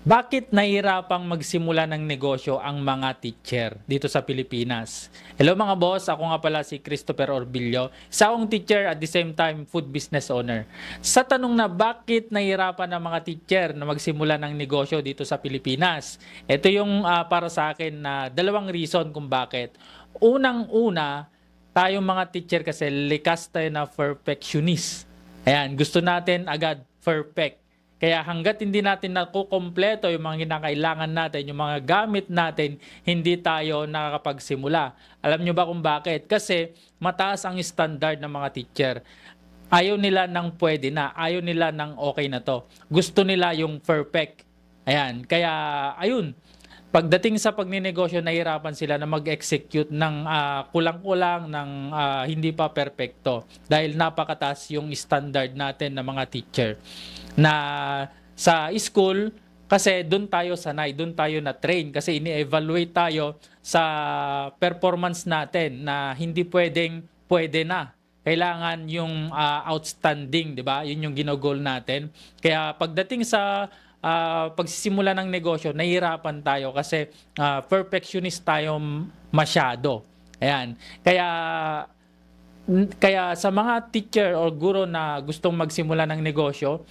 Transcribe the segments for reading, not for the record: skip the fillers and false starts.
Bakit nahihirapang magsimula ng negosyo ang mga teacher dito sa Pilipinas? Hello mga boss, ako nga pala si Christopher Orbillo, isa akong teacher at the same time food business owner. Sa tanong na bakit nahihirapan ang mga teacher na magsimula ng negosyo dito sa Pilipinas, ito yung para sa akin na dalawang reason kung bakit. Unang-una, tayong mga teacher kasi likas tayo na perfectionist. Ayan, gusto natin agad perfect. Kaya hanggat hindi natin nakukumpleto yung mga kinakailangan natin, yung mga gamit natin, hindi tayo nakakapagsimula. Alam nyo ba kung bakit? Kasi mataas ang standard ng mga teacher. Ayaw nila ng pwede na, ayaw nila ng okay na to. Gusto nila yung perfect. Ayan, kaya ayun. Pagdating sa pagninegosyo, nahirapan sila na mag-execute ng kulang-kulang, ng hindi pa perpekto. Dahil napakataas yung standard natin ng mga teacher. Na sa school, kasi doon tayo sanay, doon tayo na-train. Kasi ini-evaluate tayo sa performance natin na hindi pwede na. Kailangan yung outstanding, di ba? Yun yung ginogol natin. Kaya pagdating sa pagsisimula ng negosyo, nahihirapan tayo kasi perfectionist tayo masyado. Ayan. Kaya sa mga teacher or guro na gustong magsimula ng negosyo,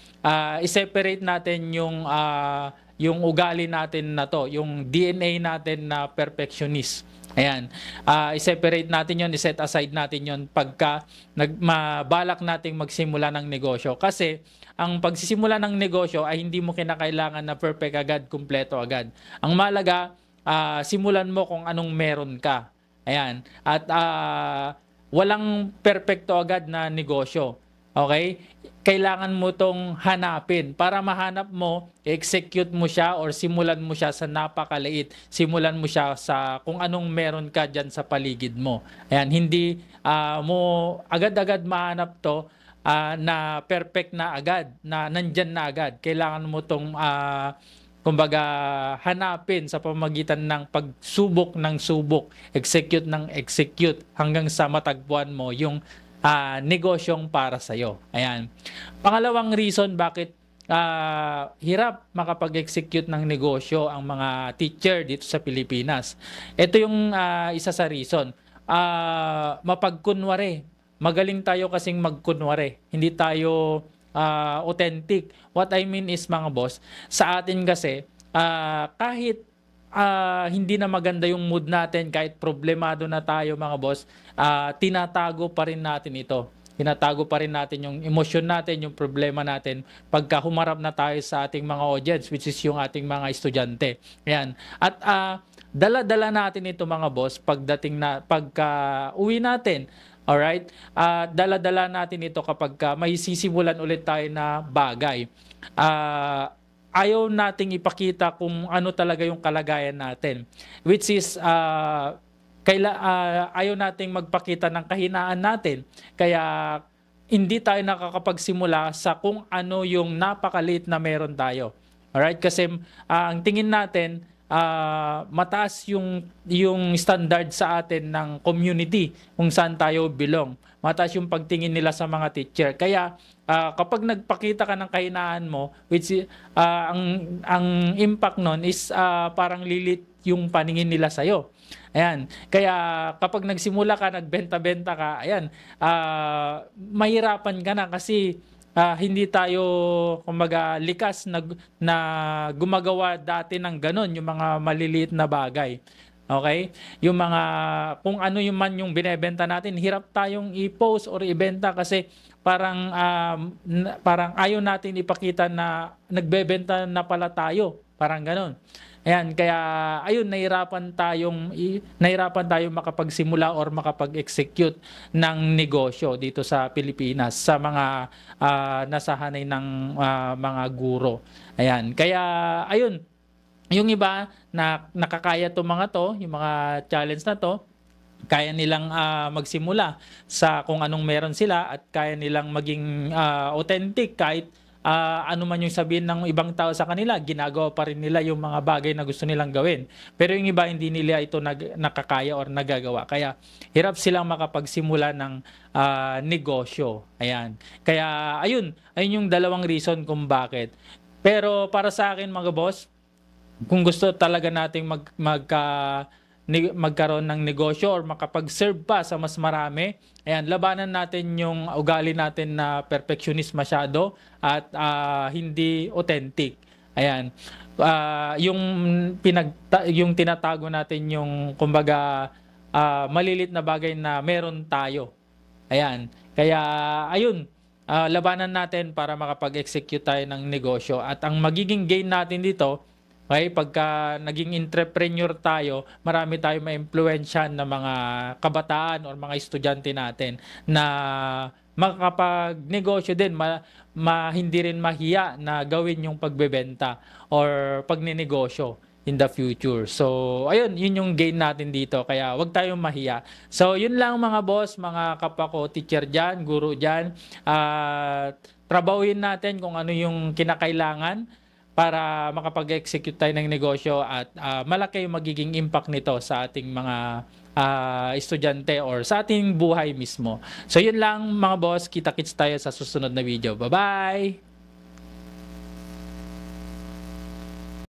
i-separate natin yung ugali natin na to, yung DNA natin na perfectionist. Ayan. I-separate natin yon, i-set aside natin yon pagka mabalak nating magsimula ng negosyo. Kasi ang pagsisimula ng negosyo ay hindi mo kinakailangan na perfect agad, kumpleto agad. Ang malaga, simulan mo kung anong meron ka. Ayan. At walang perpekto agad na negosyo. Okay? Kailangan mo tong hanapin. Para mahanap mo, execute mo siya or simulan mo siya sa napakaliit. Simulan mo siya sa kung anong meron ka dyan sa paligid mo. Ayan, hindi mo agad-agad mahanap to na perfect na agad, na nandyan na agad. Kailangan mo tong kumbaga hanapin sa pamamagitan ng pagsubok ng subok, execute ng execute hanggang sa matagpuan mo yung negosyong para sa'yo. Ayan. Pangalawang reason bakit hirap makapag-execute ng negosyo ang mga teacher dito sa Pilipinas. Ito yung isa sa reason. Mapagkunwari. Magaling tayo kasing magkunwari. Hindi tayo authentic. What I mean is mga boss, sa atin kasi kahit hindi na maganda yung mood natin, kahit problemado na tayo mga boss, tinatago pa rin natin ito. Tinatago pa rin natin yung emosyon natin, yung problema natin pagka humarap na tayo sa ating mga audience, which is yung ating mga estudyante. Ayan. At dala-dala natin ito mga boss pagka uwi natin. Alright? Dala-dala natin ito kapag may sisimulan ulit tayo na bagay. Ayaw nating ipakita kung ano talaga yung kalagayan natin. Which is, ayaw nating magpakita ng kahinaan natin. Kaya, hindi tayo nakakapagsimula sa kung ano yung napakaliit na meron tayo. Alright? Kasi, ang tingin natin, mataas yung standard sa atin ng community kung saan tayo belong. Mataas yung pagtingin nila sa mga teacher. Kaya kapag nagpakita ka ng kahinaan mo, which ang impact nun is parang lilit yung paningin nila sa'yo. Ayan. Kaya kapag nagsimula ka, nagbenta-benta ka, ayan, mahirapan ka na kasi hindi tayo kumbaga likas na gumagawa dati ng ganon, yung mga maliliit na bagay. Okay? Yung mga kung ano yung man yung binebenta natin, hirap tayong i-post or ibenta kasi parang ayaw natin ipakita na nagbebenta na pala tayo. Parang ganon. Ayan, kaya ayun nahirapan tayong makapagsimula or makapag-execute ng negosyo dito sa Pilipinas sa mga nasahanay ng mga guro. Ayan, kaya ayun, yung iba na nakakaya to mga to, yung mga challenge na to, kaya nilang magsimula sa kung anong meron sila at kaya nilang maging authentic kahit ano man yung sabihin ng ibang tao sa kanila, ginagawa pa rin nila yung mga bagay na gusto nilang gawin. Pero yung iba, hindi nila ito nakakaya or nagagawa. Kaya hirap silang makapagsimula ng negosyo. Ayan. Kaya ayun yung dalawang reason kung bakit. Pero para sa akin mga boss, kung gusto talaga nating magkaroon ng negosyo or makapag-serve pa sa mas marami, ayan, labanan natin yung ugali natin na perfectionist masyado at hindi authentic. Ayan. Yung tinatago natin yung kumbaga malilit na bagay na meron tayo. Ayan. Kaya ayun, labanan natin para makapag-execute tayo ng negosyo. At ang magiging gain natin dito, okay, pagka naging entrepreneur tayo, marami tayong ma-impluwensyahan ng mga kabataan or mga estudyante natin na makakapag-negosyo din, hindi rin mahiya na gawin yung pagbebenta or pagninegosyo in the future. So, ayun, yun yung gain natin dito. Kaya wag tayong mahiya. So, yun lang mga boss, mga kapako, teacher dyan, guro dyan. Trabahuin natin kung ano yung kinakailangan para makapag-execute tayo ng negosyo at malaki yung magiging impact nito sa ating mga estudyante or sa ating buhay mismo. So, yun lang mga boss. Kita-kits tayo sa susunod na video. Bye-bye!